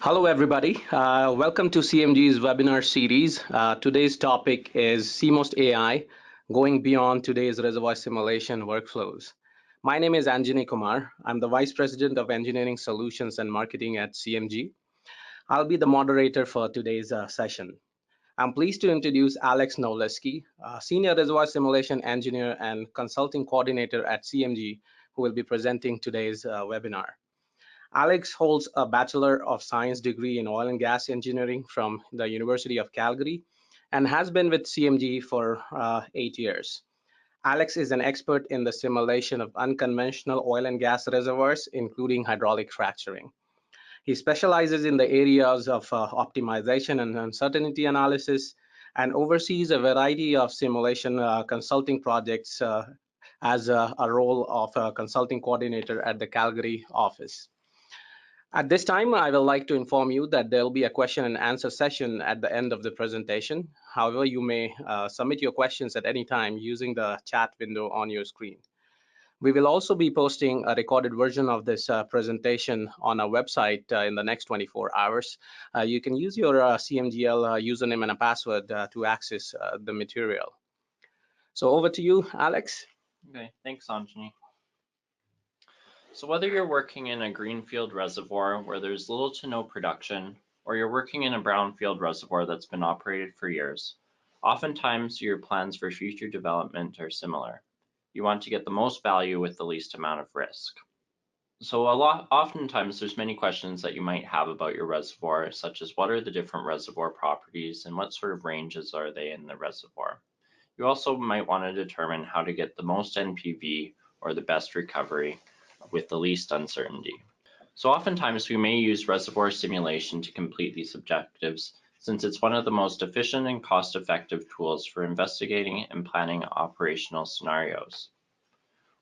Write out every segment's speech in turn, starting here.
Hello, everybody. Welcome to CMG's webinar series. Today's topic is CMOST AI, going beyond today's reservoir simulation workflows. My name is Anjani Kumar. I'm the Vice President of Engineering Solutions and Marketing at CMG. I'll be the moderator for today's session. I'm pleased to introduce Alex Nowleski, Senior Reservoir Simulation Engineer and Consulting Coordinator at CMG, who will be presenting today's webinar. Alex holds a Bachelor of Science degree in Oil and Gas Engineering from the University of Calgary and has been with CMG for 8 years. Alex is an expert in the simulation of unconventional oil and gas reservoirs, including hydraulic fracturing. He specializes in the areas of optimization and uncertainty analysis and oversees a variety of simulation consulting projects as a role of a consulting coordinator at the Calgary office. At this time, I would like to inform you that there will be a question and answer session at the end of the presentation. However, you may submit your questions at any time using the chat window on your screen. We will also be posting a recorded version of this presentation on our website in the next 24 hours. You can use your CMGL username and a password to access the material. So over to you, Alex. Okay, thanks, Anjani. So whether you're working in a greenfield reservoir where there's little to no production, or you're working in a brownfield reservoir that's been operated for years, oftentimes your plans for future development are similar. You want to get the most value with the least amount of risk. So oftentimes there's many questions that you might have about your reservoir, such as what are the different reservoir properties and what sort of ranges are they in the reservoir. You also might want to determine how to get the most NPV or the best recovery with the least uncertainty. So oftentimes we may use reservoir simulation to complete these objectives, since it's one of the most efficient and cost-effective tools for investigating and planning operational scenarios.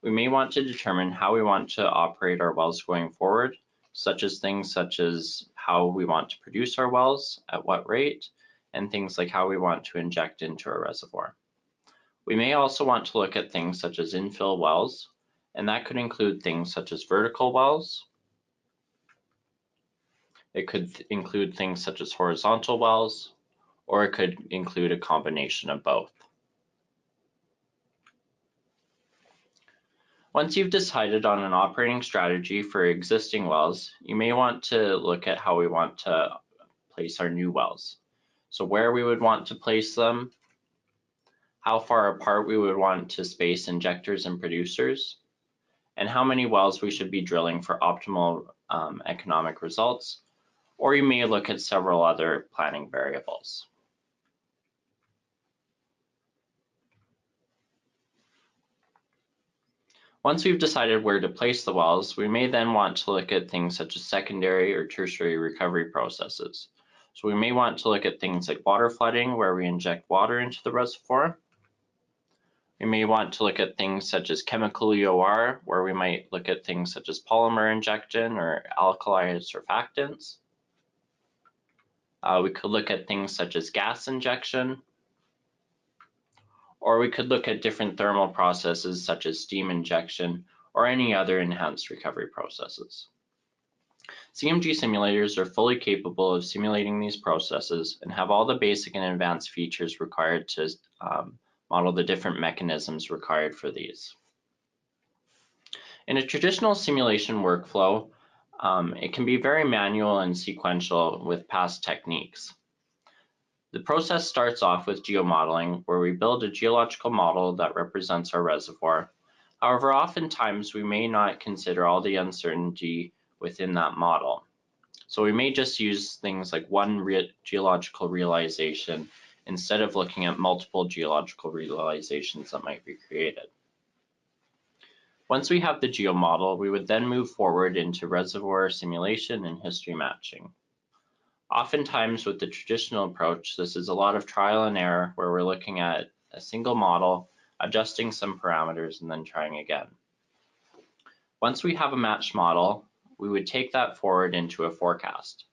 We may want to determine how we want to operate our wells going forward, things such as how we want to produce our wells, at what rate, and things like how we want to inject into a reservoir. We may also want to look at things such as infill wells, and that could include things such as vertical wells. It could include things such as horizontal wells, or it could include a combination of both. Once you've decided on an operating strategy for existing wells, you may want to look at how we want to place our new wells. So where we would want to place them, how far apart we would want to space injectors and producers, and how many wells we should be drilling for optimal economic results, or you may look at several other planning variables. Once we've decided where to place the wells, we may then want to look at things such as secondary or tertiary recovery processes. So we may want to look at things like water flooding, where we inject water into the reservoir. We may want to look at things such as chemical EOR, where we might look at things such as polymer injection or alkali surfactants. We could look at things such as gas injection, or we could look at different thermal processes such as steam injection or any other enhanced recovery processes. CMG simulators are fully capable of simulating these processes and have all the basic and advanced features required to model the different mechanisms required for these. In a traditional simulation workflow, it can be very manual and sequential with past techniques. The process starts off with geomodeling, where we build a geological model that represents our reservoir. However, oftentimes we may not consider all the uncertainty within that model. So we may just use things like one geological realization instead of looking at multiple geological realizations that might be created. Once we have the geomodel, we would then move forward into reservoir simulation and history matching. Oftentimes with the traditional approach, this is a lot of trial and error where we're looking at a single model, adjusting some parameters, and then trying again. Once we have a matched model, we would take that forward into a forecast.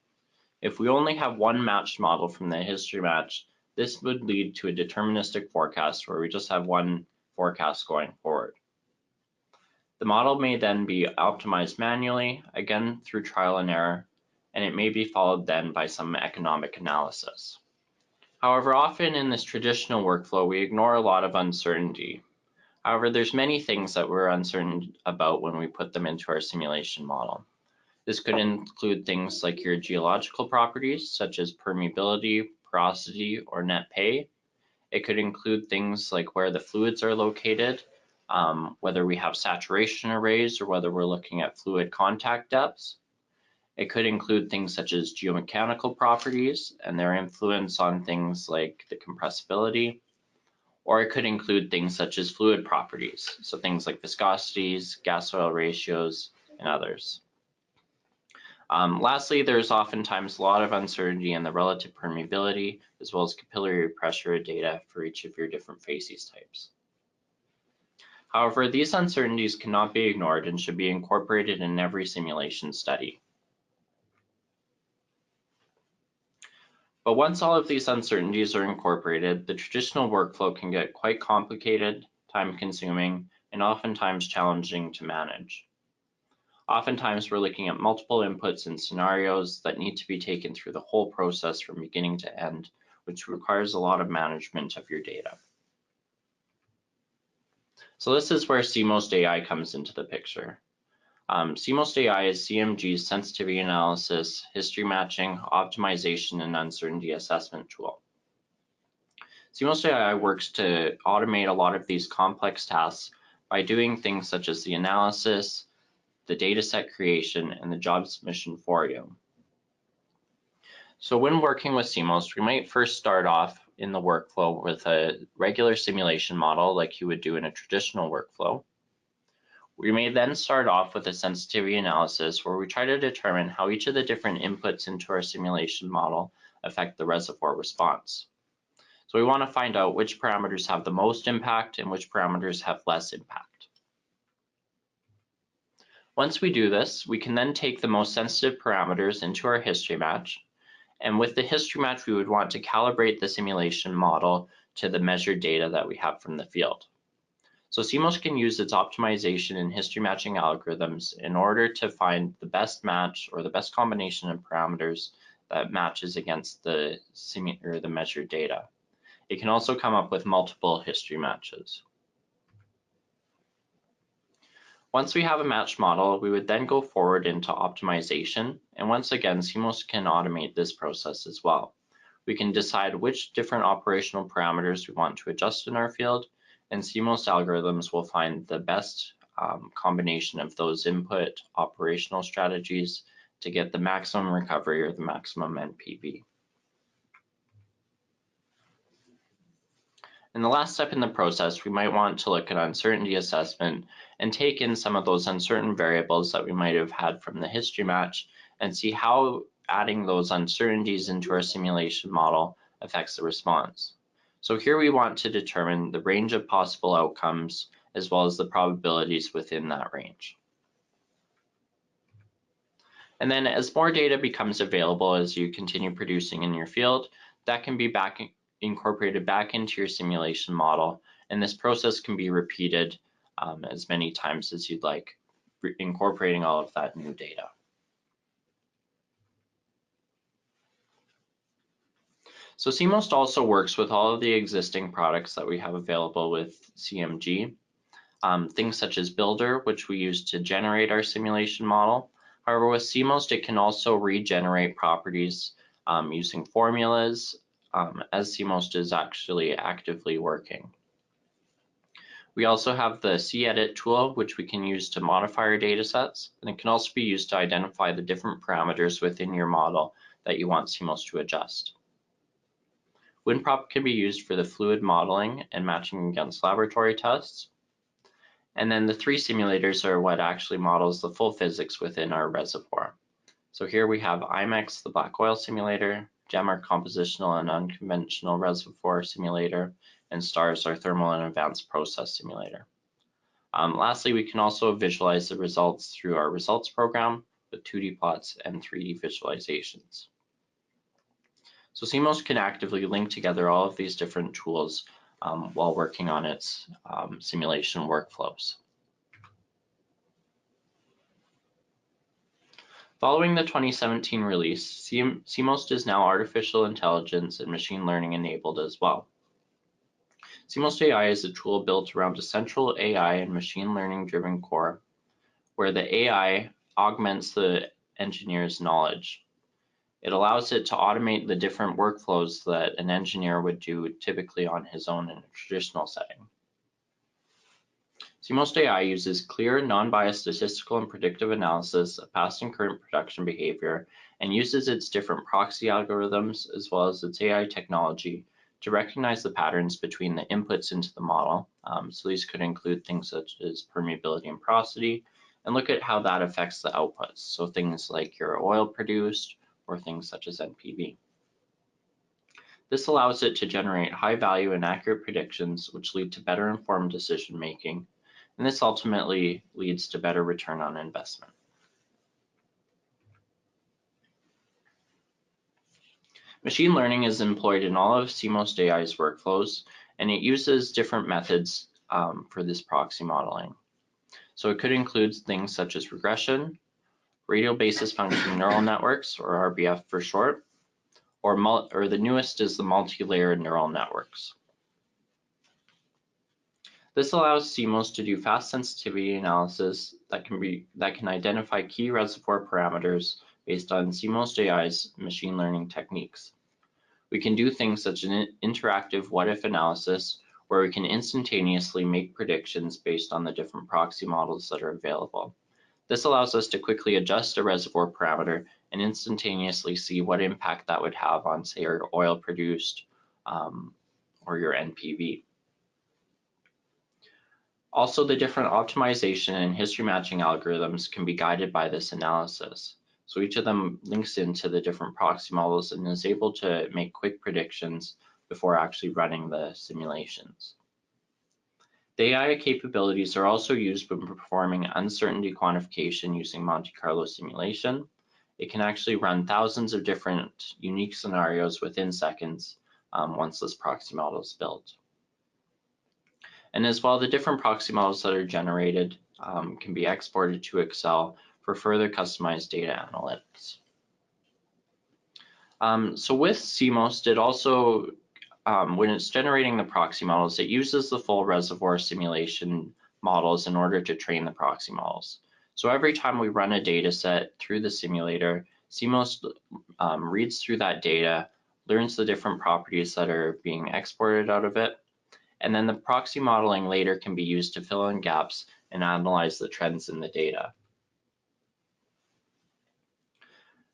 If we only have one matched model from the history match, this would lead to a deterministic forecast where we just have one forecast going forward. The model may then be optimized manually, again through trial and error, and it may be followed then by some economic analysis. However, often in this traditional workflow, we ignore a lot of uncertainty. However, there's many things that we're uncertain about when we put them into our simulation model. This could include things like your geological properties, such as permeability, porosity, or net pay. It could include things like where the fluids are located, whether we have saturation arrays, or whether we're looking at fluid contact depths. It could include things such as geomechanical properties and their influence on things like the compressibility, or it could include things such as fluid properties, so things like viscosities, gas-oil ratios, and others. Lastly, there's oftentimes a lot of uncertainty in the relative permeability as well as capillary pressure data for each of your different facies types. However, these uncertainties cannot be ignored and should be incorporated in every simulation study. But once all of these uncertainties are incorporated, the traditional workflow can get quite complicated, time-consuming, and oftentimes challenging to manage. Oftentimes, we're looking at multiple inputs and scenarios that need to be taken through the whole process from beginning to end, which requires a lot of management of your data. So this is where CMOST AI comes into the picture. CMOST AI is CMG's sensitivity analysis, history matching, optimization, and uncertainty assessment tool. CMOST AI works to automate a lot of these complex tasks by doing things such as the analysis, the dataset creation, and the job submission for you. So when working with CMOST, we might first start off in the workflow with a regular simulation model like you would do in a traditional workflow. We may then start off with a sensitivity analysis where we try to determine how each of the different inputs into our simulation model affect the reservoir response. So we want to find out which parameters have the most impact and which parameters have less impact. Once we do this, we can then take the most sensitive parameters into our history match. And with the history match, we would want to calibrate the simulation model to the measured data that we have from the field. So CMOST can use its optimization and history matching algorithms in order to find the best match or the best combination of parameters that matches against the measured data. It can also come up with multiple history matches. Once we have a matched model, we would then go forward into optimization. And once again, CMOST can automate this process as well. We can decide which different operational parameters we want to adjust in our field, and CMOST algorithms will find the best combination of those input operational strategies to get the maximum recovery or the maximum NPV. In the last step in the process, we might want to look at uncertainty assessment and take in some of those uncertain variables that we might have had from the history match and see how adding those uncertainties into our simulation model affects the response. So here we want to determine the range of possible outcomes as well as the probabilities within that range. And then as more data becomes available as you continue producing in your field, that can be incorporated back into your simulation model, and this process can be repeated as many times as you'd like, incorporating all of that new data. So CMOST also works with all of the existing products that we have available with CMG, things such as Builder, which we use to generate our simulation model. However, with CMOST, it can also regenerate properties using formulas, as CMOST is actually actively working. We also have the C-edit tool, which we can use to modify our data sets, and it can also be used to identify the different parameters within your model that you want CMOST to adjust. WinProp can be used for the fluid modeling and matching against laboratory tests. And then the three simulators are what actually models the full physics within our reservoir. So here we have IMEX, the black oil simulator, GEM, our compositional and unconventional reservoir simulator, and STARS, our thermal and advanced process simulator. Lastly, we can also visualize the results through our results program with 2D plots and 3D visualizations. So CMOST can actively link together all of these different tools while working on its simulation workflows. Following the 2017 release, CMOST is now artificial intelligence and machine learning enabled as well. CMOST AI is a tool built around a central AI and machine learning driven core, where the AI augments the engineer's knowledge. It allows it to automate the different workflows that an engineer would do typically on his own in a traditional setting. CMOST AI uses clear, non-biased statistical and predictive analysis of past and current production behavior and uses its different proxy algorithms as well as its AI technology to recognize the patterns between the inputs into the model. So these could include things such as permeability and porosity, and look at how that affects the outputs. So things like your oil produced or things such as NPV. This allows it to generate high value and accurate predictions, which lead to better informed decision making. And this ultimately leads to better return on investment. Machine learning is employed in all of CMOST AI's workflows, and it uses different methods for this proxy modeling. So it could include things such as regression, radial basis function neural networks, or RBF for short, or the newest is the multi-layer neural networks. This allows CMOST to do fast sensitivity analysis that can identify key reservoir parameters based on CMOST AI's machine learning techniques. We can do things such as an interactive what-if analysis, where we can instantaneously make predictions based on the different proxy models that are available. This allows us to quickly adjust a reservoir parameter and instantaneously see what impact that would have on, say, your oil produced or your NPV. Also, the different optimization and history matching algorithms can be guided by this analysis. So each of them links into the different proxy models and is able to make quick predictions before actually running the simulations. The AI capabilities are also used when performing uncertainty quantification using Monte Carlo simulation. It can actually run thousands of different unique scenarios within seconds once this proxy model is built. And as well, the different proxy models that are generated can be exported to Excel for further customized data analytics. So with CMOST, it also, when it's generating the proxy models, it uses the full reservoir simulation models in order to train the proxy models. So every time we run a data set through the simulator, CMOST reads through that data, learns the different properties that are being exported out of it, and then the proxy modeling later can be used to fill in gaps and analyze the trends in the data.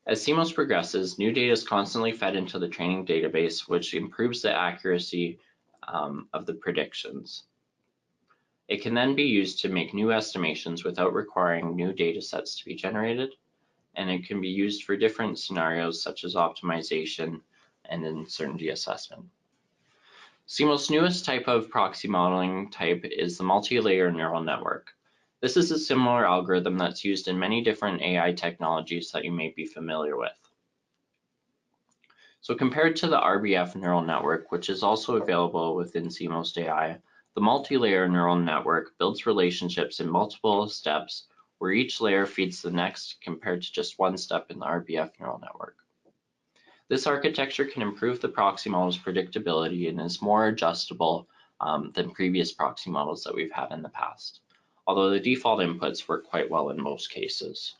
As CMOST progresses, new data is constantly fed into the training database, which improves the accuracy of the predictions. It can then be used to make new estimations without requiring new data sets to be generated, and it can be used for different scenarios such as optimization and uncertainty assessment. CMOST's newest type of proxy modeling type is the multi-layer neural network. This is a similar algorithm that's used in many different AI technologies that you may be familiar with. So compared to the RBF neural network, which is also available within CMOST AI, the multi-layer neural network builds relationships in multiple steps where each layer feeds the next compared to just one step in the RBF neural network. This architecture can improve the proxy model's predictability and is more adjustable than previous proxy models that we've had in the past, although the default inputs work quite well in most cases.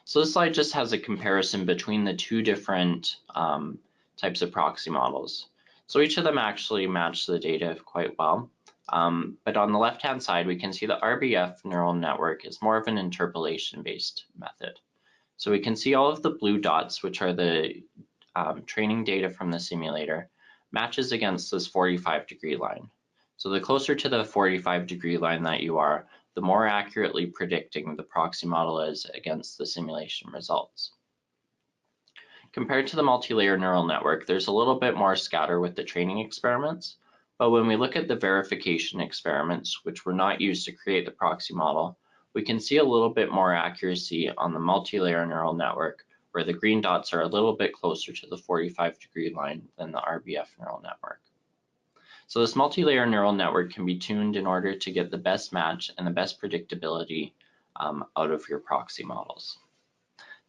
So this slide just has a comparison between the two different types of proxy models. So each of them actually match the data quite well. But on the left-hand side, we can see the RBF neural network is more of an interpolation-based method. So we can see all of the blue dots, which are the training data from the simulator, matches against this 45-degree line. So the closer to the 45-degree line that you are, the more accurately predicting the proxy model is against the simulation results. Compared to the multi-layer neural network, there's a little bit more scatter with the training experiments, but when we look at the verification experiments, which were not used to create the proxy model, we can see a little bit more accuracy on the multi-layer neural network, where the green dots are a little bit closer to the 45-degree line than the RBF neural network. So this multi-layer neural network can be tuned in order to get the best match and the best predictability out of your proxy models.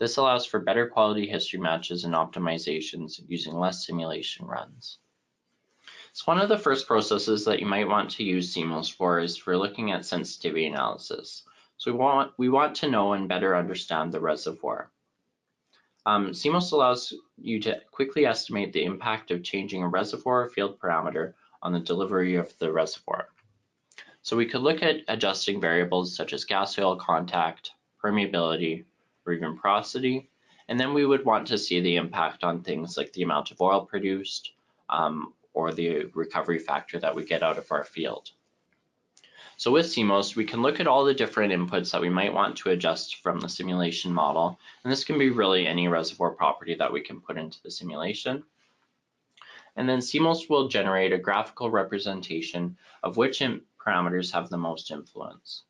This allows for better quality history matches and optimizations using less simulation runs. So one of the first processes that you might want to use CMOST for is for looking at sensitivity analysis. So we want to know and better understand the reservoir. CMOST allows you to quickly estimate the impact of changing a reservoir field parameter on the delivery of the reservoir. So we could look at adjusting variables such as gas-oil contact, permeability, or even porosity, and then we would want to see the impact on things like the amount of oil produced or the recovery factor that we get out of our field. So with CMOST, we can look at all the different inputs that we might want to adjust from the simulation model, and this can be really any reservoir property that we can put into the simulation. And then CMOST will generate a graphical representation of which parameters have the most influence.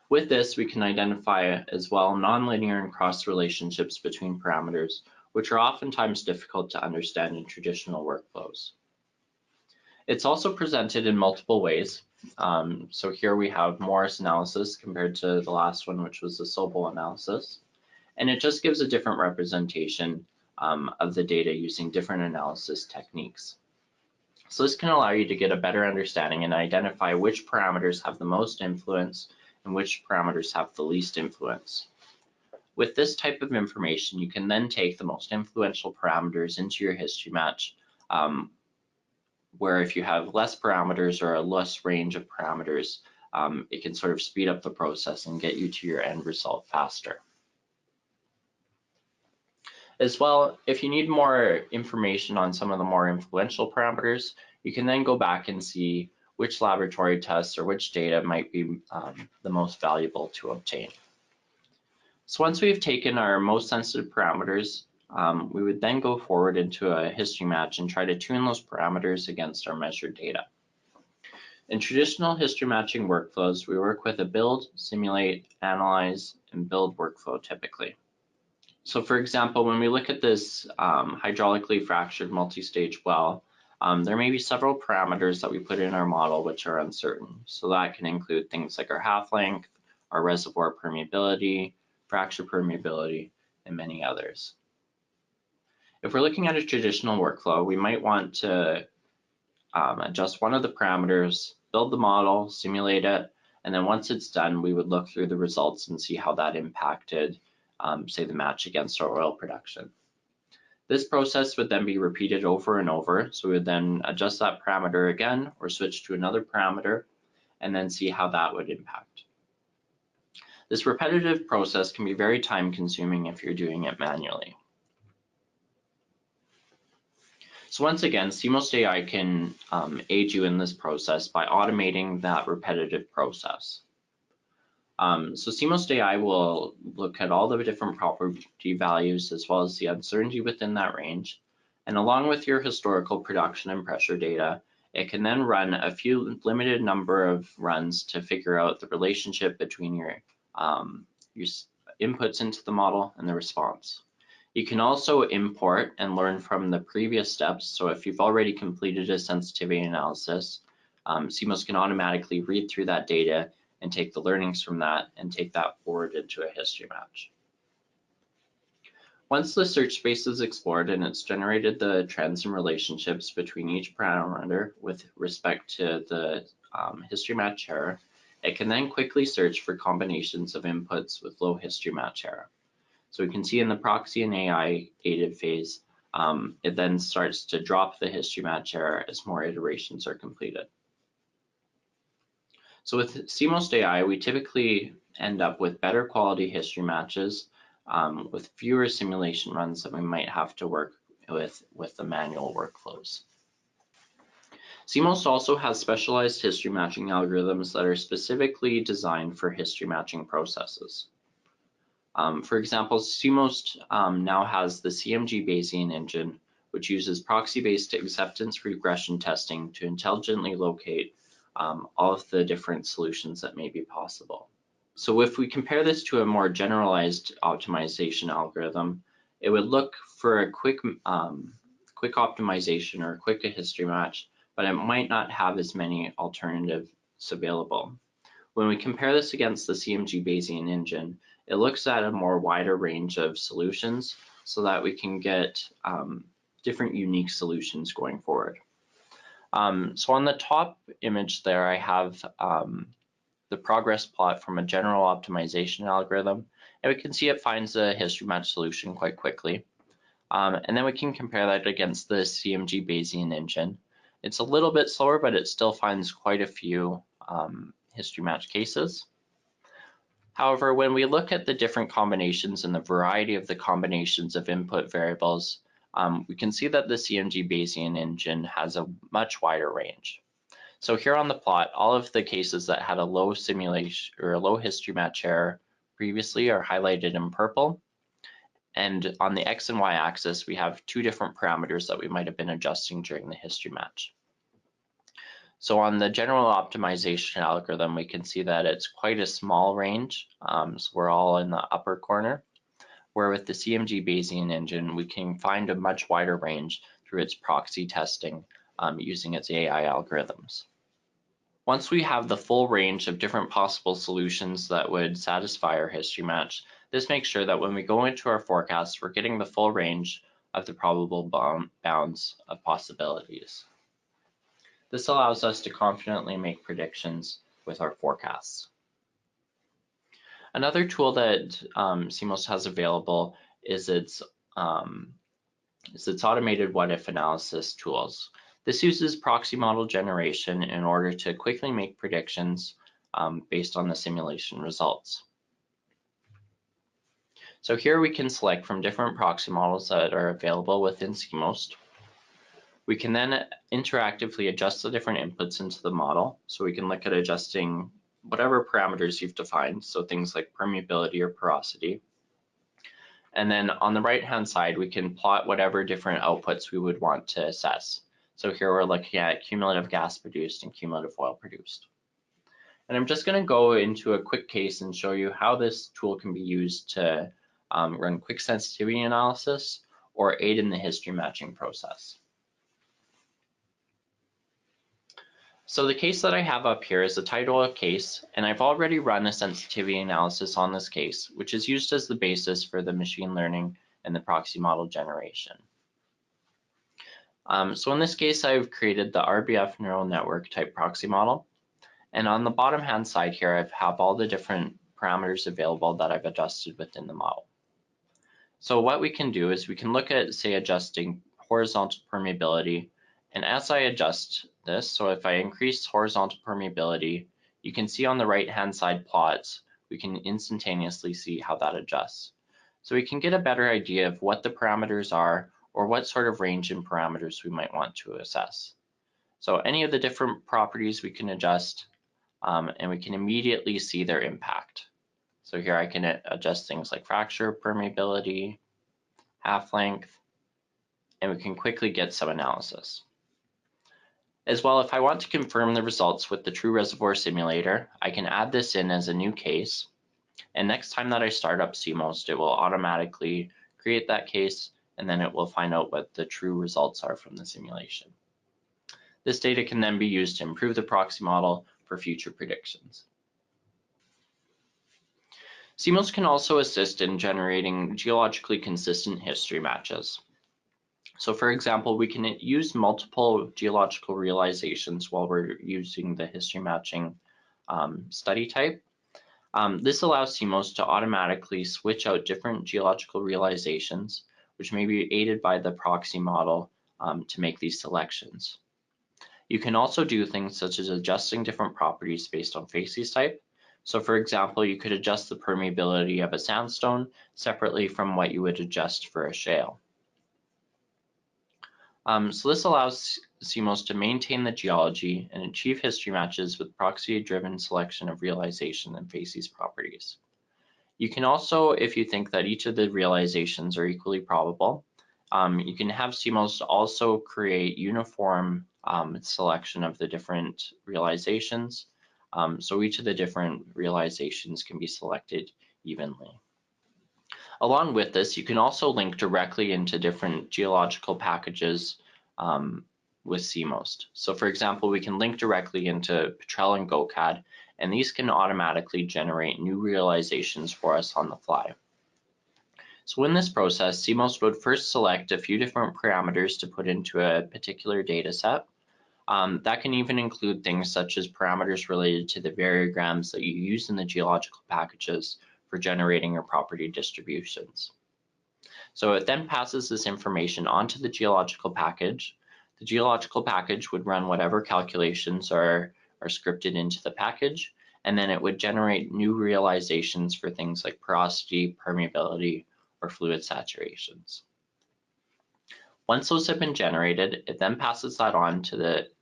With this, we can identify as well nonlinear and cross relationships between parameters, which are oftentimes difficult to understand in traditional workflows. It's also presented in multiple ways. So here we have Morris analysis compared to the last one, which was the Sobel analysis. And it just gives a different representation of the data using different analysis techniques. So this can allow you to get a better understanding and identify which parameters have the most influence and which parameters have the least influence. With this type of information, you can then take the most influential parameters into your history match, where if you have less parameters or a less range of parameters, it can sort of speed up the process and get you to your end result faster. As well, if you need more information on some of the more influential parameters, you can then go back and see which laboratory tests or which data might be the most valuable to obtain. So once we've taken our most sensitive parameters, we would then go forward into a history match and try to tune those parameters against our measured data. In traditional history matching workflows, we work with a build, simulate, analyze, and build workflow typically. So for example, when we look at this hydraulically fractured multi-stage well, there may be several parameters that we put in our model which are uncertain. So that can include things like our half length, our reservoir permeability, fracture permeability, and many others. If we're looking at a traditional workflow, we might want to adjust one of the parameters, build the model, simulate it, and then once it's done, we would look through the results and see how that impacted, say, the match against our oil production. This process would then be repeated over and over, so we would then adjust that parameter again or switch to another parameter and then see how that would impact. This repetitive process can be very time-consuming if you're doing it manually. So once again, CMOST AI can aid you in this process by automating that repetitive process. So CMOST AI will look at all the different property values as well as the uncertainty within that range. And along with your historical production and pressure data, it can then run a few limited number of runs to figure out the relationship between your inputs into the model and the response. You can also import and learn from the previous steps. So if you've already completed a sensitivity analysis, CMOST can automatically read through that data and take the learnings from that and take that forward into a history match. Once the search space is explored and it's generated the trends and relationships between each parameter with respect to the history match error, it can then quickly search for combinations of inputs with low history match error. So we can see in the proxy and AI aided phase, it then starts to drop the history match error as more iterations are completed. So with CMOST AI, we typically end up with better quality history matches with fewer simulation runs that we might have to work with the manual workflows. CMOST also has specialized history matching algorithms that are specifically designed for history matching processes. For example, CMOST now has the CMG Bayesian engine, which uses proxy-based acceptance regression testing to intelligently locate all of the different solutions that may be possible. So if we compare this to a more generalized optimization algorithm, it would look for a quick optimization or a quick history match, but it might not have as many alternatives available. When we compare this against the CMG Bayesian engine, it looks at a more wider range of solutions so that we can get different unique solutions going forward. So on the top image there, I have the progress plot from a general optimization algorithm, and we can see it finds a history match solution quite quickly. And then we can compare that against the CMG Bayesian engine. It's a little bit slower, but it still finds quite a few history match cases. However, when we look at the different combinations and the variety of the combinations of input variables, we can see that the CMG Bayesian engine has a much wider range. So here on the plot, all of the cases that had a low simulation or a low history match error previously are highlighted in purple. And on the X and Y axis, we have two different parameters that we might have been adjusting during the history match. So on the general optimization algorithm, we can see that it's quite a small range. So we're all in the upper corner, where with the CMG Bayesian engine, we can find a much wider range through its proxy testing using its AI algorithms. Once we have the full range of different possible solutions that would satisfy our history match, this makes sure that when we go into our forecast, we're getting the full range of the probable bounds of possibilities. This allows us to confidently make predictions with our forecasts. Another tool that CMOST has available is its automated what-if analysis tools. This uses proxy model generation in order to quickly make predictions based on the simulation results. So here we can select from different proxy models that are available within CMOST. We can then interactively adjust the different inputs into the model. So we can look at adjusting whatever parameters you've defined, so things like permeability or porosity. And then on the right-hand side, we can plot whatever different outputs we would want to assess. So here we're looking at cumulative gas produced and cumulative oil produced. And I'm just going to go into a quick case and show you how this tool can be used to run quick sensitivity analysis or aid in the history matching process. So the case that I have up here is the title case, and I've already run a sensitivity analysis on this case, which is used as the basis for the machine learning and the proxy model generation. So in this case, I've created the RBF neural network type proxy model. And on the bottom hand side here, I have all the different parameters available that I've adjusted within the model. So what we can do is we can look at, say, adjusting horizontal permeability. And as I adjust this, so if I increase horizontal permeability, you can see on the right-hand side plots, we can instantaneously see how that adjusts. So we can get a better idea of what the parameters are or what sort of range in parameters we might want to assess. So any of the different properties we can adjust, and we can immediately see their impact. So here I can adjust things like fracture, permeability, half length, and we can quickly get some analysis. As well, if I want to confirm the results with the true reservoir simulator, I can add this in as a new case. And next time that I start up CMOST, it will automatically create that case, and then it will find out what the true results are from the simulation. This data can then be used to improve the proxy model for future predictions. CMOST can also assist in generating geologically consistent history matches. So for example, we can use multiple geological realizations while we're using the history matching study type. This allows CMOST to automatically switch out different geological realizations, which may be aided by the proxy model to make these selections. You can also do things such as adjusting different properties based on facies type. So for example, you could adjust the permeability of a sandstone separately from what you would adjust for a shale. So this allows CMOST to maintain the geology and achieve history matches with proxy-driven selection of realization and facies properties. You can also, if you think that each of the realizations are equally probable, you can have CMOST also create uniform selection of the different realizations. So each of the different realizations can be selected evenly. Along with this, you can also link directly into different geological packages with CMOST. So for example, we can link directly into Petrel and GoCAD and these can automatically generate new realizations for us on the fly. So in this process, CMOST would first select a few different parameters to put into a particular data set. That can even include things such as parameters related to the variograms that you use in the geological packages for generating your property distributions. So it then passes this information onto the geological package. The geological package would run whatever calculations are scripted into the package, and then it would generate new realizations for things like porosity, permeability, or fluid saturations. Once those have been generated, it then passes that on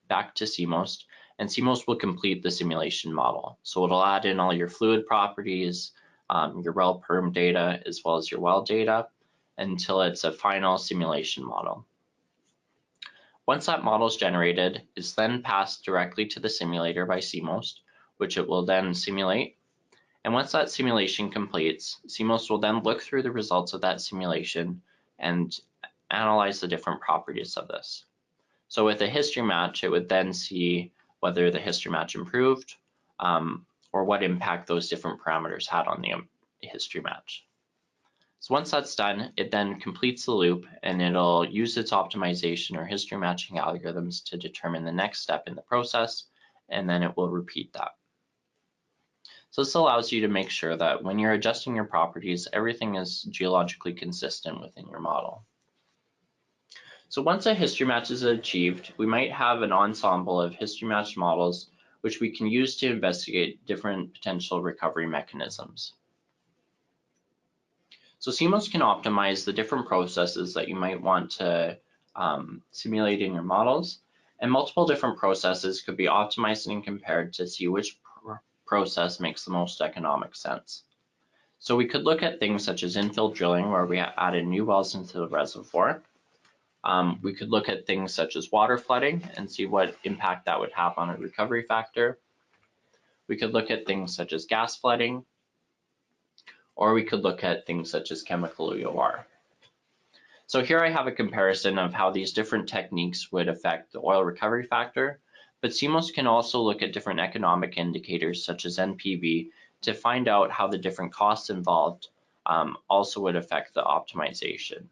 back to CMOST, and CMOST will complete the simulation model. So it'll add in all your fluid properties, your well perm data, as well as your well data, until it's a final simulation model. Once that model is generated, it's then passed directly to the simulator by CMOST, which it will then simulate. And once that simulation completes, CMOST will then look through the results of that simulation and analyze the different properties of this. So with a history match, it would then see whether the history match improved or what impact those different parameters had on the history match. So once that's done, it then completes the loop and it'll use its optimization or history matching algorithms to determine the next step in the process, and then it will repeat that. So this allows you to make sure that when you're adjusting your properties, everything is geologically consistent within your model. So once a history match is achieved, we might have an ensemble of history matched models which we can use to investigate different potential recovery mechanisms. So CMOST can optimize the different processes that you might want to simulate in your models, and multiple different processes could be optimized and compared to see which process makes the most economic sense. So we could look at things such as infill drilling, where we added new wells into the reservoir. We could look at things such as water flooding and see what impact that would have on a recovery factor. We could look at things such as gas flooding, or we could look at things such as chemical EOR. So here I have a comparison of how these different techniques would affect the oil recovery factor, but CMOST can also look at different economic indicators such as NPV to find out how the different costs involved also would affect the optimization.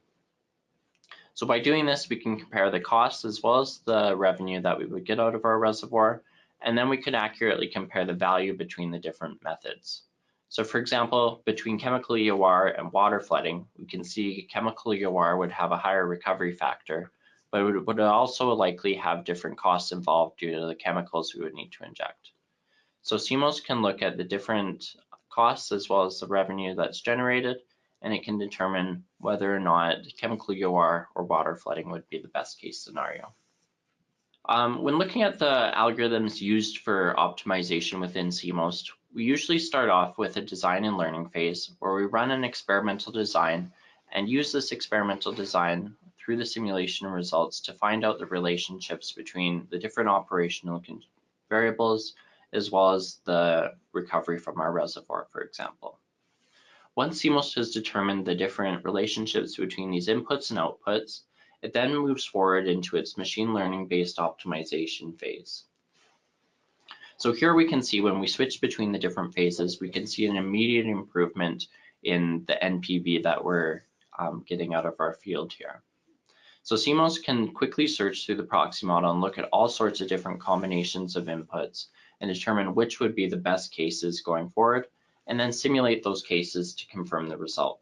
So by doing this, we can compare the costs as well as the revenue that we would get out of our reservoir, and then we could accurately compare the value between the different methods. So for example, between chemical EOR and water flooding, we can see chemical EOR would have a higher recovery factor, but it would also likely have different costs involved due to the chemicals we would need to inject. So CMOST can look at the different costs as well as the revenue that's generated, and it can determine whether or not chemical EOR or water flooding would be the best case scenario. When looking at the algorithms used for optimization within CMOST, we usually start off with a design and learning phase where we run an experimental design and use this experimental design through the simulation results to find out the relationships between the different operational variables as well as the recovery from our reservoir, for example. Once CMOST has determined the different relationships between these inputs and outputs, it then moves forward into its machine learning based optimization phase. So here we can see when we switch between the different phases, we can see an immediate improvement in the NPV that we're getting out of our field here. So CMOST can quickly search through the proxy model and look at all sorts of different combinations of inputs and determine which would be the best cases going forward, and then simulate those cases to confirm the result.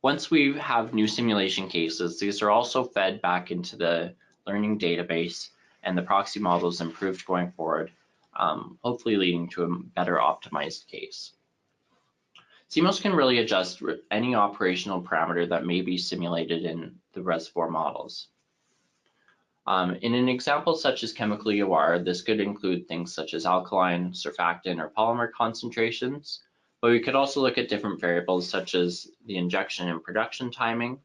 Once we have new simulation cases, these are also fed back into the learning database, and the proxy model is improved going forward, hopefully leading to a better optimized case. CMOST can really adjust any operational parameter that may be simulated in the reservoir models. In an example such as chemical EOR, this could include things such as alkaline, surfactant, or polymer concentrations, but we could also look at different variables such as the injection and production timing,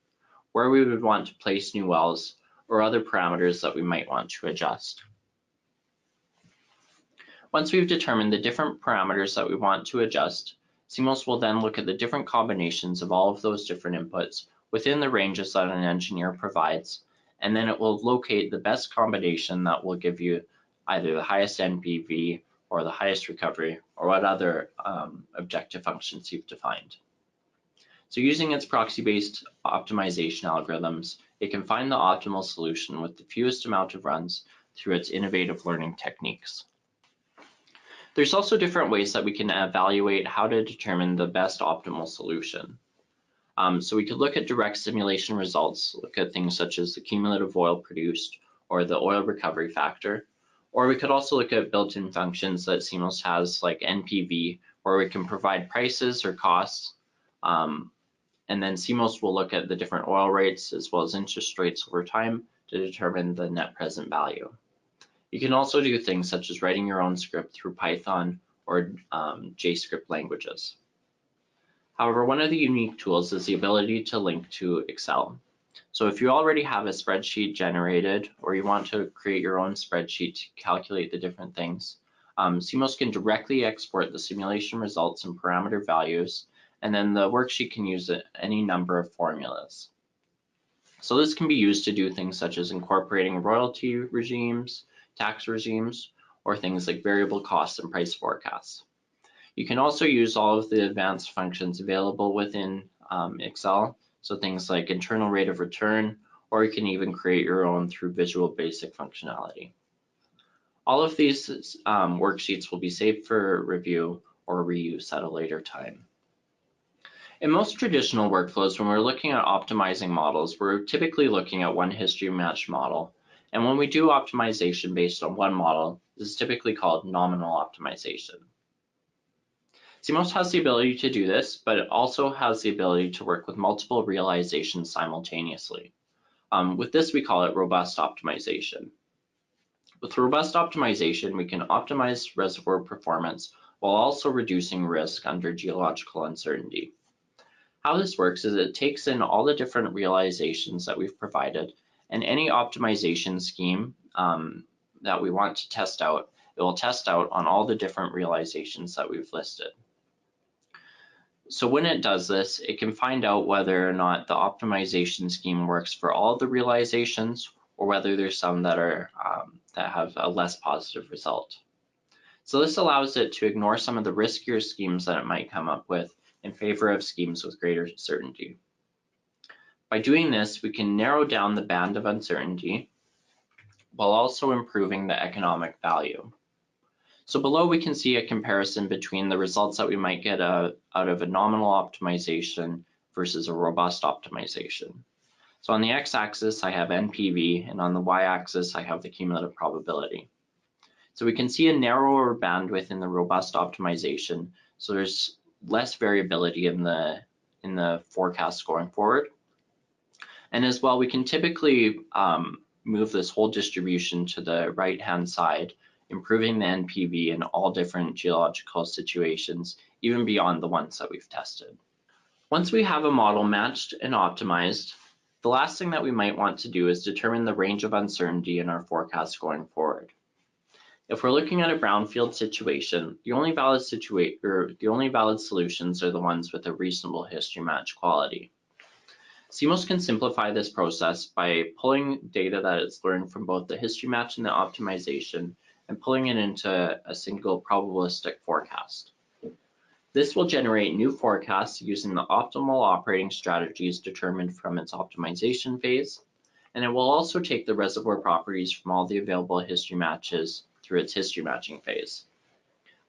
where we would want to place new wells, or other parameters that we might want to adjust. Once we've determined the different parameters that we want to adjust, CMOST will then look at the different combinations of all of those different inputs within the ranges that an engineer provides, and then it will locate the best combination that will give you either the highest NPV or the highest recovery, or what other objective functions you've defined. So using its proxy-based optimization algorithms, it can find the optimal solution with the fewest amount of runs through its innovative learning techniques. There's also different ways that we can evaluate how to determine the best optimal solution. So we could look at direct simulation results, look at things such as the cumulative oil produced or the oil recovery factor, or we could also look at built-in functions that CMOST has like NPV, where we can provide prices or costs, and then CMOST will look at the different oil rates as well as interest rates over time to determine the net present value. You can also do things such as writing your own script through Python or JScript languages. However, one of the unique tools is the ability to link to Excel. So if you already have a spreadsheet generated or you want to create your own spreadsheet to calculate the different things, CMOST can directly export the simulation results and parameter values, and then the worksheet can use any number of formulas. So this can be used to do things such as incorporating royalty regimes, tax regimes, or things like variable costs and price forecasts. You can also use all of the advanced functions available within Excel, so things like internal rate of return, or you can even create your own through Visual Basic functionality. All of these worksheets will be saved for review or reuse at a later time. In most traditional workflows, when we're looking at optimizing models, we're typically looking at one history match model. And when we do optimization based on one model, this is typically called nominal optimization. CMOST has the ability to do this, but it also has the ability to work with multiple realizations simultaneously. With this, we call it robust optimization. With robust optimization, we can optimize reservoir performance while also reducing risk under geological uncertainty. How this works is it takes in all the different realizations that we've provided, and any optimization scheme that we want to test out, it will test out on all the different realizations that we've listed. So when it does this, it can find out whether or not the optimization scheme works for all the realizations, or whether there's some that are that have a less positive result. So this allows it to ignore some of the riskier schemes that it might come up with in favor of schemes with greater certainty. By doing this, we can narrow down the band of uncertainty while also improving the economic value. So below we can see a comparison between the results that we might get out of a nominal optimization versus a robust optimization. So on the x-axis, I have NPV, and on the y-axis, I have the cumulative probability. So we can see a narrower bandwidth in the robust optimization, so there's less variability in the forecast going forward. And as well, we can typically move this whole distribution to the right-hand side, improving the NPV in all different geological situations, even beyond the ones that we've tested. Once we have a model matched and optimized, the last thing that we might want to do is determine the range of uncertainty in our forecast going forward. If we're looking at a brownfield situation, the only valid solutions are the ones with a reasonable history match quality. CMOST can simplify this process by pulling data that it's learned from both the history match and the optimization and pulling it into a single probabilistic forecast. This will generate new forecasts using the optimal operating strategies determined from its optimization phase, and it will also take the reservoir properties from all the available history matches through its history matching phase.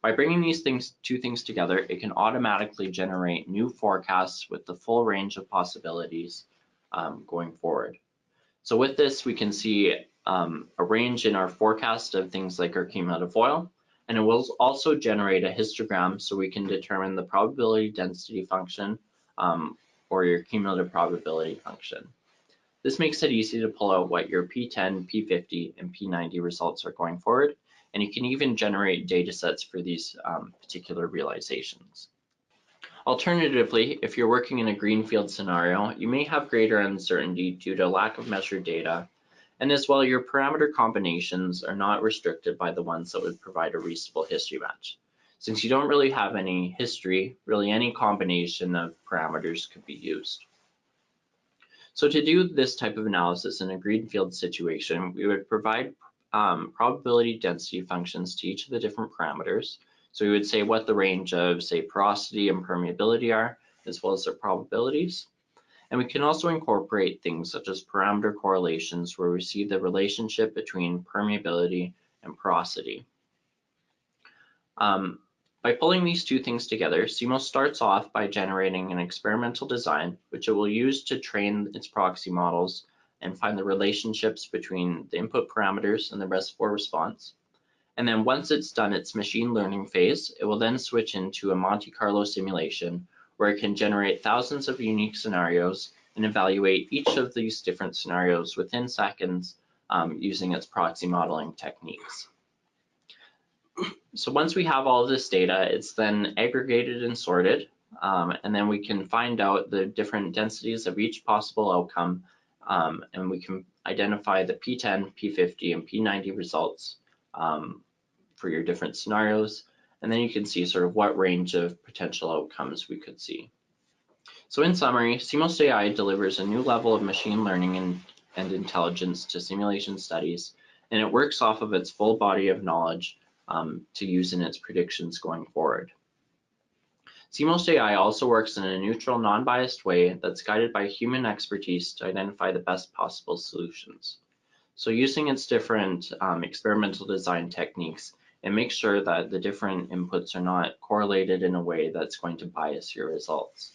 By bringing these two things together, it can automatically generate new forecasts with the full range of possibilities going forward. So with this, we can see a range in our forecast of things like our cumulative oil, and it will also generate a histogram so we can determine the probability density function or your cumulative probability function. This makes it easy to pull out what your P10, P50, and P90 results are going forward, and you can even generate data sets for these particular realizations. Alternatively, if you're working in a greenfield scenario, you may have greater uncertainty due to lack of measured data, and as well, your parameter combinations are not restricted by the ones that would provide a reasonable history match. Since you don't really have any history, really any combination of parameters could be used. So to do this type of analysis in a greenfield situation, we would provide probability density functions to each of the different parameters. So we would say what the range of, say, porosity and permeability are, as well as their probabilities. And we can also incorporate things such as parameter correlations, where we see the relationship between permeability and porosity. By pulling these two things together, CMOST starts off by generating an experimental design, which it will use to train its proxy models and find the relationships between the input parameters and the reservoir response. And then once it's done its machine learning phase, it will then switch into a Monte Carlo simulation where it can generate thousands of unique scenarios and evaluate each of these different scenarios within seconds using its proxy modeling techniques. So once we have all of this data, it's then aggregated and sorted, and then we can find out the different densities of each possible outcome, and we can identify the P10, P50, and P90 results for your different scenarios, and then you can see sort of what range of potential outcomes we could see. So in summary, CMOST AI delivers a new level of machine learning and intelligence to simulation studies, and it works off of its full body of knowledge to use in its predictions going forward. CMOST AI also works in a neutral, non-biased way that's guided by human expertise to identify the best possible solutions. So using its different experimental design techniques, it makes sure that the different inputs are not correlated in a way that's going to bias your results.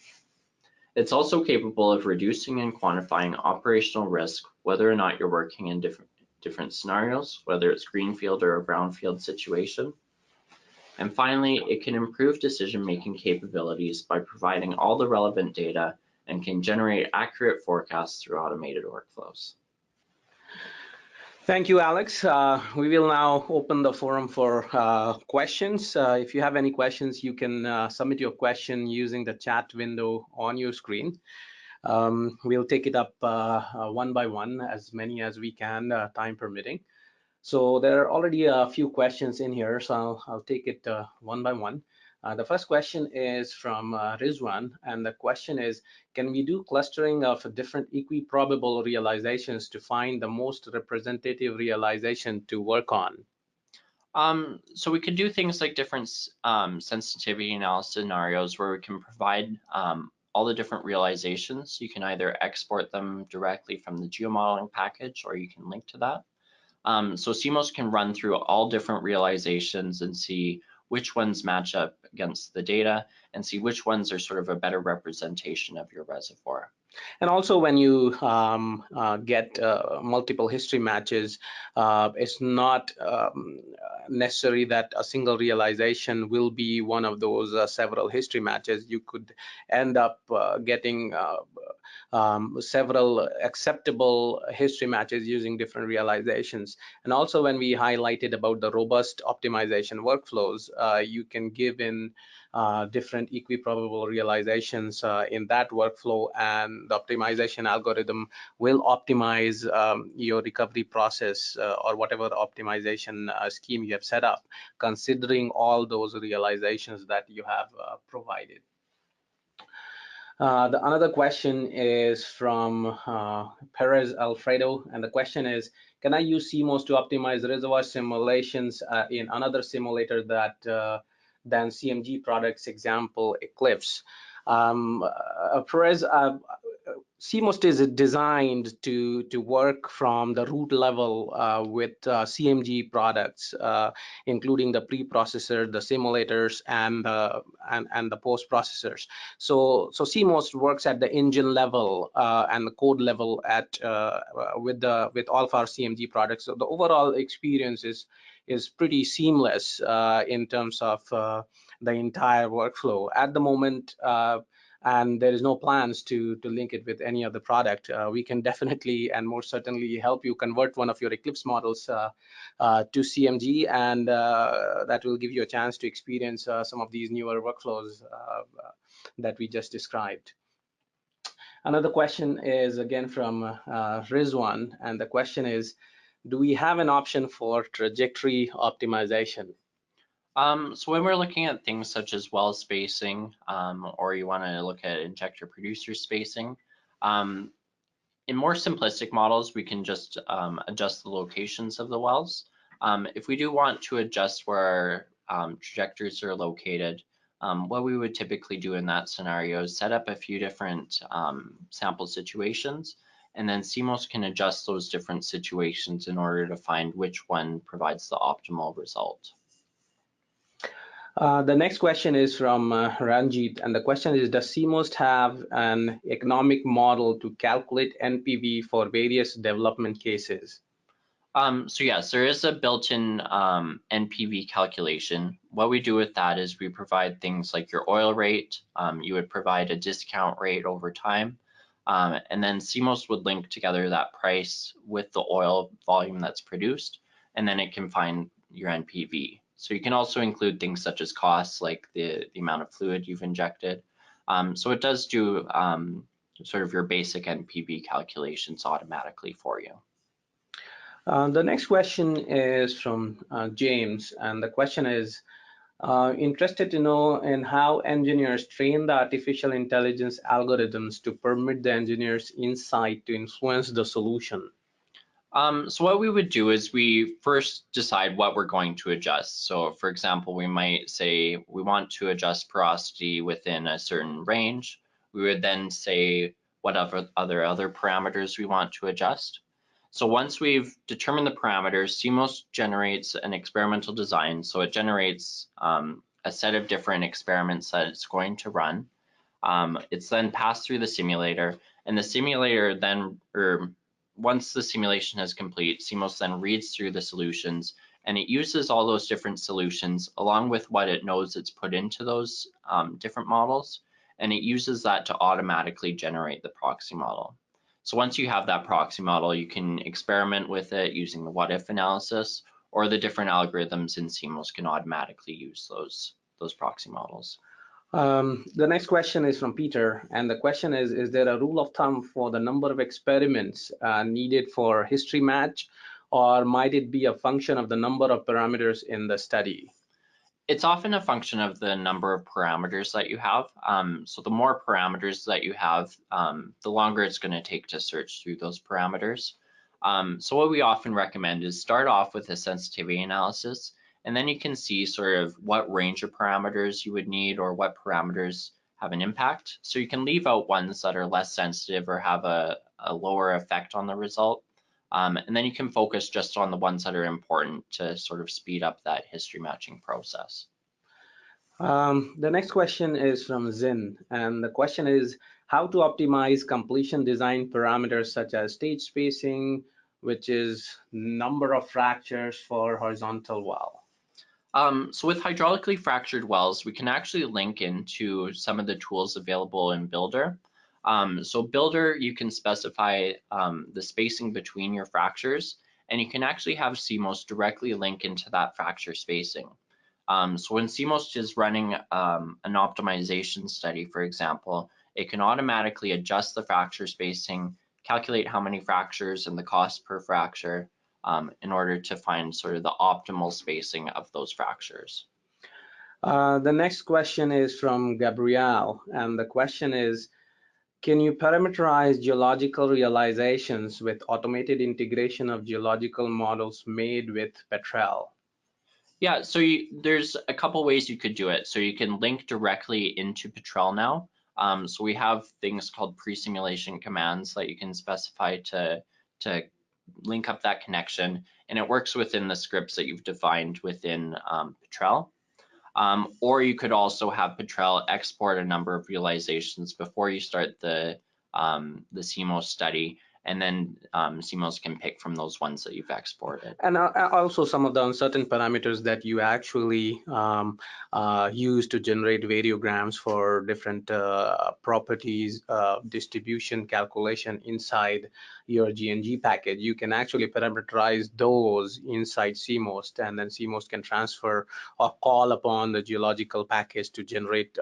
It's also capable of reducing and quantifying operational risk, whether or not you're working in different scenarios, whether it's greenfield or a brownfield situation. And finally, it can improve decision-making capabilities by providing all the relevant data and can generate accurate forecasts through automated workflows. Thank you, Alex. We will now open the forum for questions. If you have any questions, you can submit your question using the chat window on your screen. We'll take it up one by one, as many as we can, time permitting. So there are already a few questions in here, so I'll take it one by one. The first question is from Rizwan, and the question is, can we do clustering of different equiprobable realizations to find the most representative realization to work on? So we could do things like different sensitivity analysis scenarios where we can provide all the different realizations. You can either export them directly from the geomodeling package, or you can link to that. So CMOST can run through all different realizations and see which ones match up against the data and see which ones are sort of a better representation of your reservoir. And also, when you get multiple history matches, it's not necessary that a single realization will be one of those several history matches. You could end up getting several acceptable history matches using different realizations. And also, when we highlighted about the robust optimization workflows, you can give in different equiprobable realizations in that workflow, and the optimization algorithm will optimize your recovery process or whatever optimization scheme you have set up, considering all those realizations that you have provided. Another question is from Perez Alfredo, and the question is, can I use CMOST to optimize reservoir simulations in another simulator than CMG products, example, Eclipse? Perez, CMOST is designed to work from the root level with CMG products, including the preprocessor, the simulators, and the post processors. So CMOST works at the engine level and the code level with all of our CMG products. So the overall experience is pretty seamless in terms of the entire workflow at the moment. And there is no plans to link it with any other product. We can definitely and more certainly help you convert one of your Eclipse models to CMG, and that will give you a chance to experience some of these newer workflows that we just described. Another question is again from Rizwan, and the question is, do we have an option for trajectory optimization? So when we're looking at things such as well spacing, or you want to look at injector producer spacing, In more simplistic models, we can just adjust the locations of the wells. If we do want to adjust where our trajectories are located, what we would typically do in that scenario is set up a few different sample situations, and then CMOST can adjust those different situations in order to find which one provides the optimal result. The next question is from Ranjit, and the question is, does CMOST have an economic model to calculate NPV for various development cases? So yes, there is a built-in NPV calculation. What we do with that is we provide things like your oil rate. You would provide a discount rate over time. And then CMOST would link together that price with the oil volume that's produced, and then it can find your NPV. So you can also include things such as costs, like the amount of fluid you've injected. So it does do sort of your basic NPV calculations automatically for you. The next question is from James, and the question is, interested to know in how engineers train the artificial intelligence algorithms to permit the engineer's insight to influence the solution. So what we would do is we first decide what we're going to adjust. So for example, we might say we want to adjust porosity within a certain range. We would then say what other parameters we want to adjust. So once we've determined the parameters, CMOST generates an experimental design. So it generates a set of different experiments that it's going to run. It's then passed through the simulator, and the simulator then, once the simulation is complete, CMOST then reads through the solutions, and it uses all those different solutions along with what it knows it's put into those different models, and it uses that to automatically generate the proxy model. So once you have that proxy model, you can experiment with it using the what-if analysis, or the different algorithms in CMOST can automatically use those proxy models. The next question is from Peter, and the question is there a rule of thumb for the number of experiments needed for history match, or might it be a function of the number of parameters in the study? It's often a function of the number of parameters that you have. So the more parameters that you have, the longer it's going to take to search through those parameters. So what we often recommend is start off with a sensitivity analysis, and then you can see sort of what range of parameters you would need or what parameters have an impact. So you can leave out ones that are less sensitive or have a lower effect on the result. And then you can focus just on the ones that are important to sort of speed up that history matching process. The next question is from Zin, and the question is how to optimize completion design parameters such as stage spacing, which is number of fractures for horizontal well. So with hydraulically fractured wells, we can actually link into some of the tools available in Builder. So Builder, you can specify the spacing between your fractures, and you can actually have CMOST directly link into that fracture spacing. So when CMOST is running an optimization study, for example, it can automatically adjust the fracture spacing, calculate how many fractures and the cost per fracture in order to find sort of the optimal spacing of those fractures. The next question is from Gabrielle, and the question is, can you parameterize geological realizations with automated integration of geological models made with Petrel? Yeah, so there's a couple ways you could do it. So you can link directly into Petrel now. So we have things called pre-simulation commands that you can specify to link up that connection, and it works within the scripts that you've defined within Petrel. Or you could also have Petrel export a number of realizations before you start the CMOST study, and then CMOST can pick from those ones that you've exported. And also some of the uncertain parameters that you actually use to generate variograms for different properties, distribution calculation inside your GNG package. You can actually parameterize those inside CMOST, and then CMOST can transfer or call upon the geological package to generate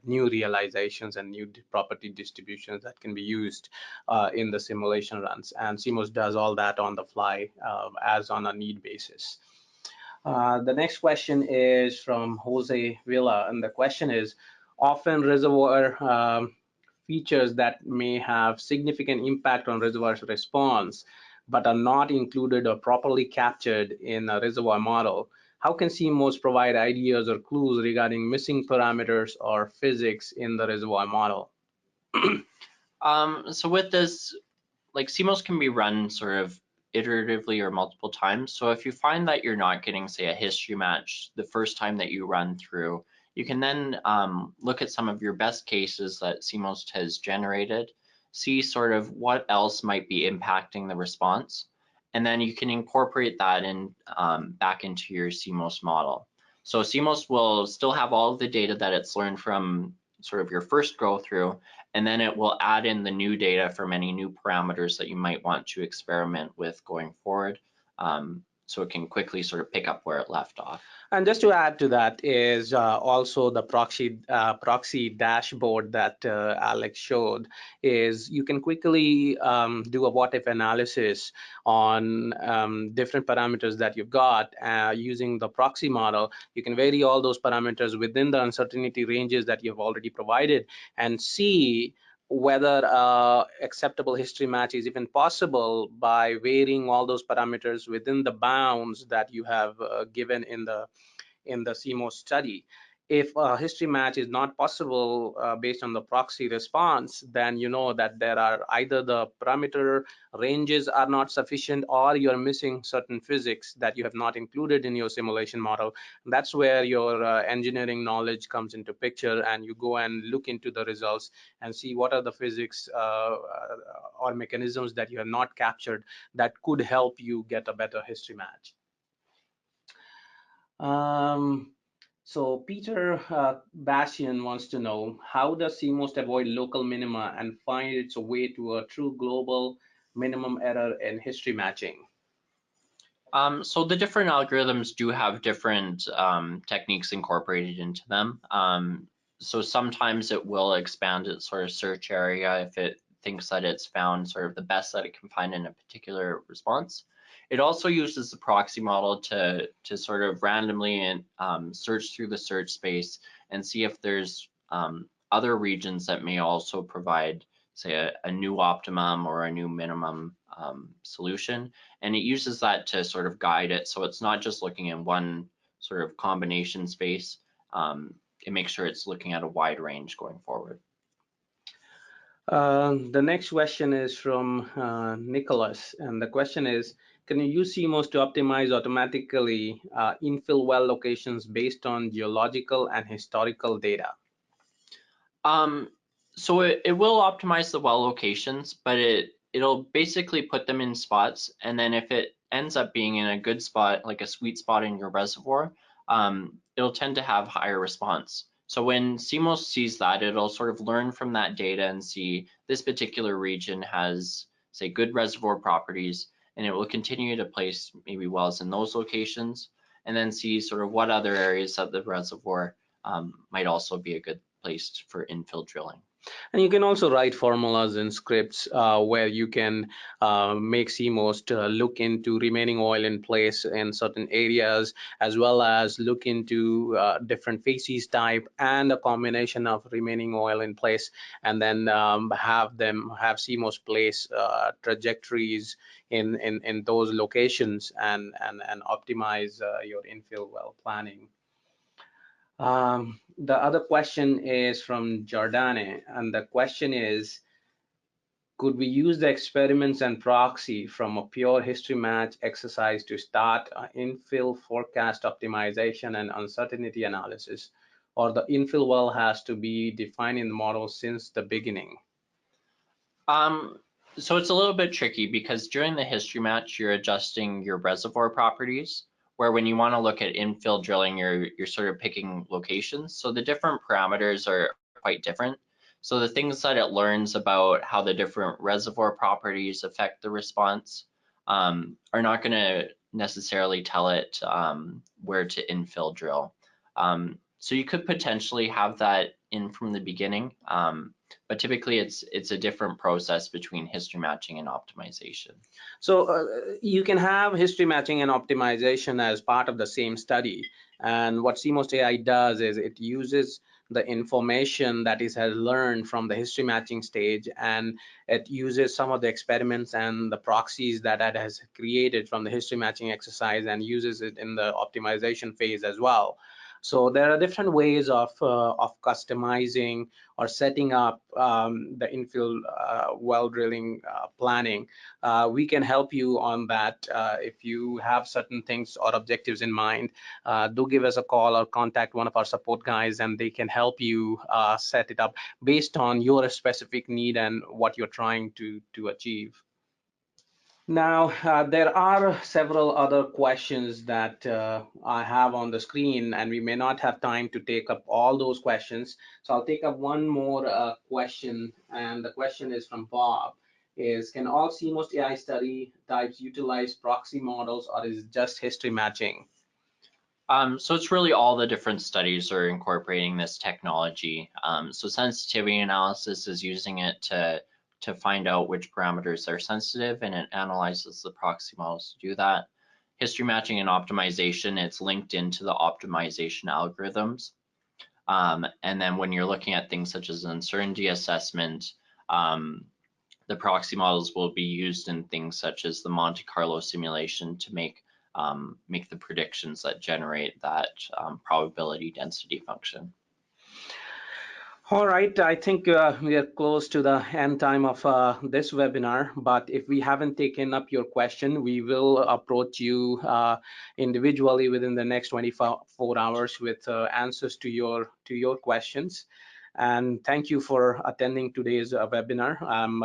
new realizations and new property distributions that can be used in the simulation runs. And CMOST does all that on the fly as on a need basis. The next question is from Jose Villa, and the question is, often reservoir features that may have significant impact on reservoir's response, but are not included or properly captured in a reservoir model, how can CMOS provide ideas or clues regarding missing parameters or physics in the reservoir model? So with this, like CMOS can be run sort of iteratively or multiple times. So if you find that you're not getting, say, a history match the first time that you run through, you can then look at some of your best cases that CMOS has generated, see sort of what else might be impacting the response, and then you can incorporate that in back into your CMOS model. So CMOS will still have all of the data that it's learned from sort of your first go through, and then it will add in the new data from any new parameters that you might want to experiment with going forward. So it can quickly sort of pick up where it left off. And just to add to that is also the proxy dashboard that Alex showed is you can quickly do a what if analysis on different parameters that you've got using the proxy model. You can vary all those parameters within the uncertainty ranges that you've already provided and see whether acceptable history match is even possible by varying all those parameters within the bounds that you have given in the CMOS study. If a history match is not possible based on the proxy response, then you know that there are either the parameter ranges are not sufficient or you're missing certain physics that you have not included in your simulation model. That's where your engineering knowledge comes into picture, and you go and look into the results and see what are the physics or mechanisms that you have not captured that could help you get a better history match. So Peter Bashian wants to know, how does CMOST avoid local minima and find its way to a true global minimum error in history matching? So the different algorithms do have different techniques incorporated into them. So sometimes it will expand its sort of search area if it thinks that it's found sort of the best that it can find in a particular response. It also uses the proxy model to sort of randomly and search through the search space and see if there's other regions that may also provide, say, a new optimum or a new minimum solution. And it uses that to sort of guide it. So it's not just looking in one sort of combination space. It makes sure it's looking at a wide range going forward. The next question is from Nicholas, and the question is, can you use CMOS to optimize automatically infill well locations based on geological and historical data? So it will optimize the well locations, but it'll basically put them in spots, and then if it ends up being in a good spot, like a sweet spot in your reservoir, it'll tend to have higher response. So when CMOS sees that, it'll sort of learn from that data and see this particular region has, say, good reservoir properties, and it will continue to place maybe wells in those locations, and then see sort of what other areas of the reservoir might also be a good place for infill drilling. And you can also write formulas and scripts where you can make CMOST look into remaining oil in place in certain areas, as well as look into different facies type and a combination of remaining oil in place, and then have CMOST place trajectories in those locations and optimize your infill well planning. The other question is from Jordane, and the question is, could we use the experiments and proxy from a pure history match exercise to start infill forecast optimization and uncertainty analysis, or the infill well has to be defined in the model since the beginning? So it's a little bit tricky because during the history match, you're adjusting your reservoir properties, where when you want to look at infill drilling, you're sort of picking locations. So the different parameters are quite different. So the things that it learns about how the different reservoir properties affect the response are not going to necessarily tell it where to infill drill. So you could potentially have that in from the beginning, but typically it's a different process between history matching and optimization. So you can have history matching and optimization as part of the same study. And what CMOST AI does is it uses the information that is has learned from the history matching stage, and it uses some of the experiments and the proxies that it has created from the history matching exercise and uses it in the optimization phase as well. So there are different ways of customizing or setting up the infill well drilling planning. We can help you on that. If you have certain things or objectives in mind, do give us a call or contact one of our support guys, and they can help you set it up based on your specific need and what you're trying to achieve. Now, there are several other questions that I have on the screen, and we may not have time to take up all those questions. So I'll take up one more question, and the question is from Bob. Can all CMOST AI study types utilize proxy models, or is it just history matching? So it's really all the different studies are incorporating this technology. So sensitivity analysis is using it to find out which parameters are sensitive, and it analyzes the proxy models to do that. History matching and optimization, it's linked into the optimization algorithms. And then when you're looking at things such as uncertainty assessment, the proxy models will be used in things such as the Monte Carlo simulation to make the predictions that generate that probability density function. All right, I think we are close to the end time of this webinar, but if we haven't taken up your question, we will approach you individually within the next 24 hours with answers to your questions. And thank you for attending today's webinar. I'm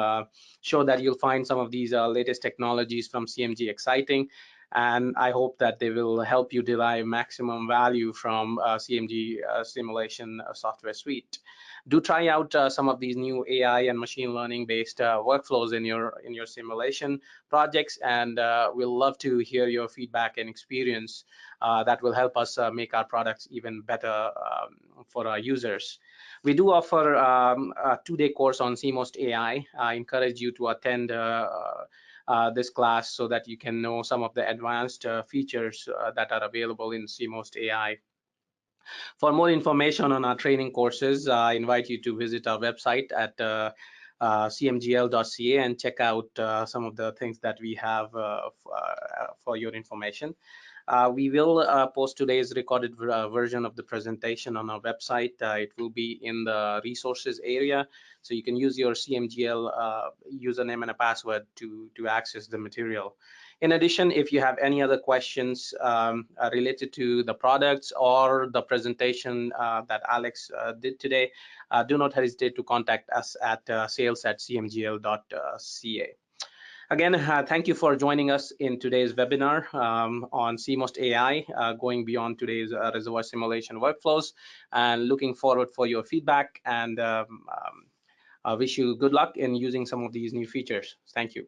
sure that you'll find some of these latest technologies from CMG exciting, and I hope that they will help you derive maximum value from CMG simulation software suite. Do try out some of these new AI and machine learning based workflows in your simulation projects, and we'll love to hear your feedback and experience that will help us make our products even better for our users. We do offer a 2-day course on CMOST AI. I encourage you to attend this class so that you can know some of the advanced features that are available in CMOST AI. For more information on our training courses, I invite you to visit our website at cmgl.ca and check out some of the things that we have for your information. We will post today's recorded version of the presentation on our website. It will be in the resources area, so you can use your CMGL username and a password to access the material. In addition, if you have any other questions related to the products or the presentation that Alex did today, do not hesitate to contact us at sales@cmgl.ca. Again, thank you for joining us in today's webinar on CMOST AI, going beyond today's reservoir simulation workflows, and looking forward for your feedback, and I wish you good luck in using some of these new features. Thank you.